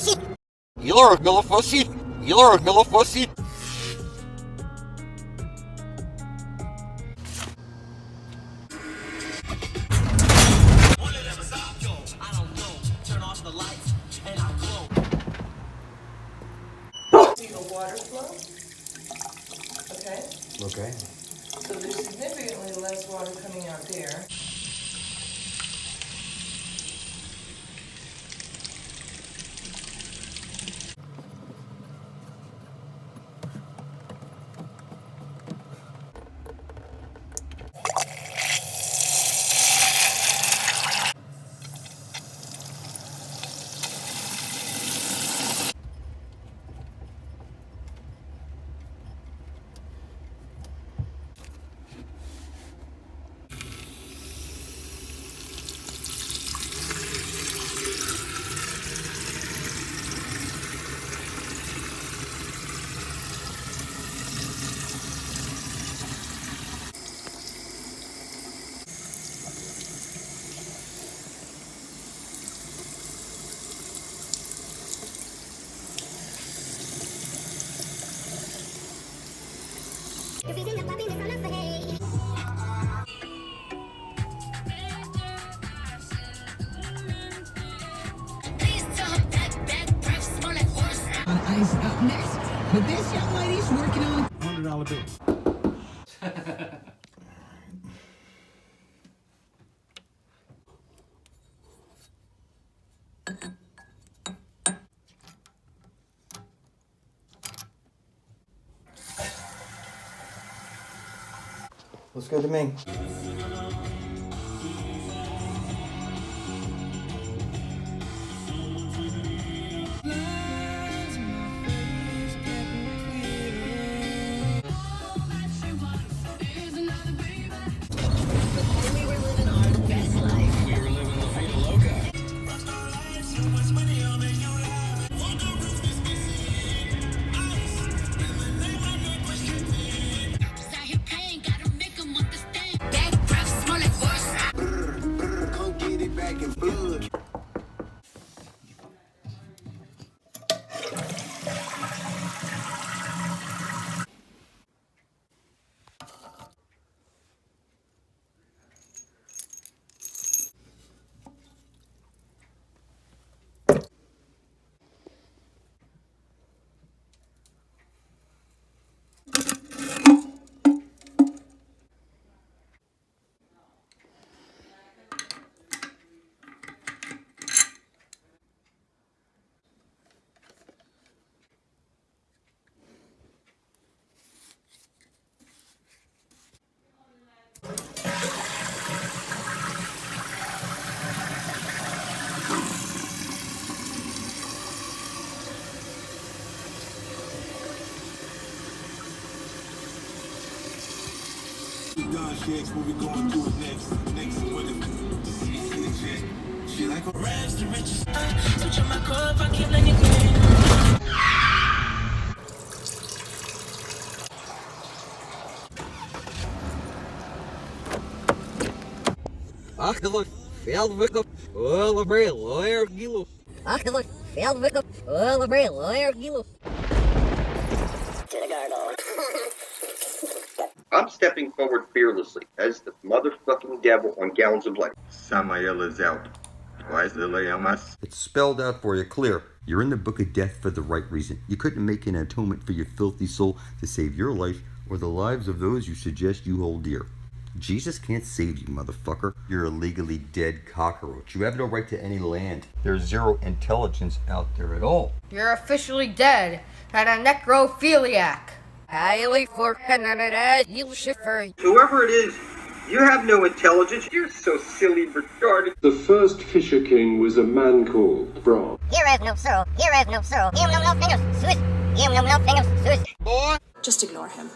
Faucet. You're a Faucet. You're a Faucet. See the water flow? Okay? Okay. So there's significantly less water coming out there. On ice up next, but this young lady's working on $100 bill. Looks good to me. What we going to do next? What if she like a rags to riches? Switch on my car if I keep letting you Achterlijk, veldwikkel, allebrei, lawyer gilo. Achterlijk, veldwikkel, allebrei, lawyer gilo. I'm stepping forward fearlessly as the motherfucking devil on gallons of light. Samael is out. Why is the lay on us? It's spelled out for you, clear. You're in the book of death for the right reason. You couldn't make an atonement for your filthy soul to save your life or the lives of those you suggest you hold dear. Jesus can't save you, motherfucker. You're a legally dead cockroach. You have no right to any land. There's zero intelligence out there at all. You're officially dead and a necrophiliac. Highly fortunate, you shifter. Whoever it is, you have no intelligence. You're so silly, retarded. The first Fisher King was a man called Bron. Here is no sorrow, here is no sorrow. Here no fingers, Swiss. Here no fingers, Swiss. Boy. Just ignore him.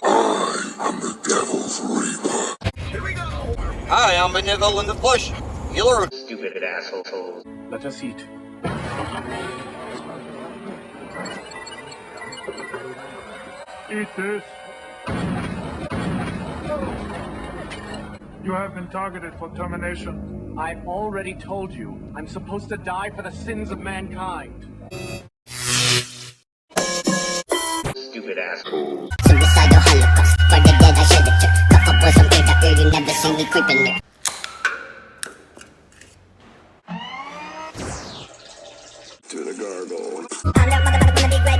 I am the devil's reaper. Here we go. I am a niggle in the flesh. You're a stupid asshole. Let us eat. Eat this. You have been targeted for termination. I've already told you, I'm supposed to die for the sins of mankind. Stupid asshole. Suicidal holocaust. For the dead I shed a tear. Cough up was something that you never seen me creeping near. To the gargoyle. I'm not motherfucking gonna be great.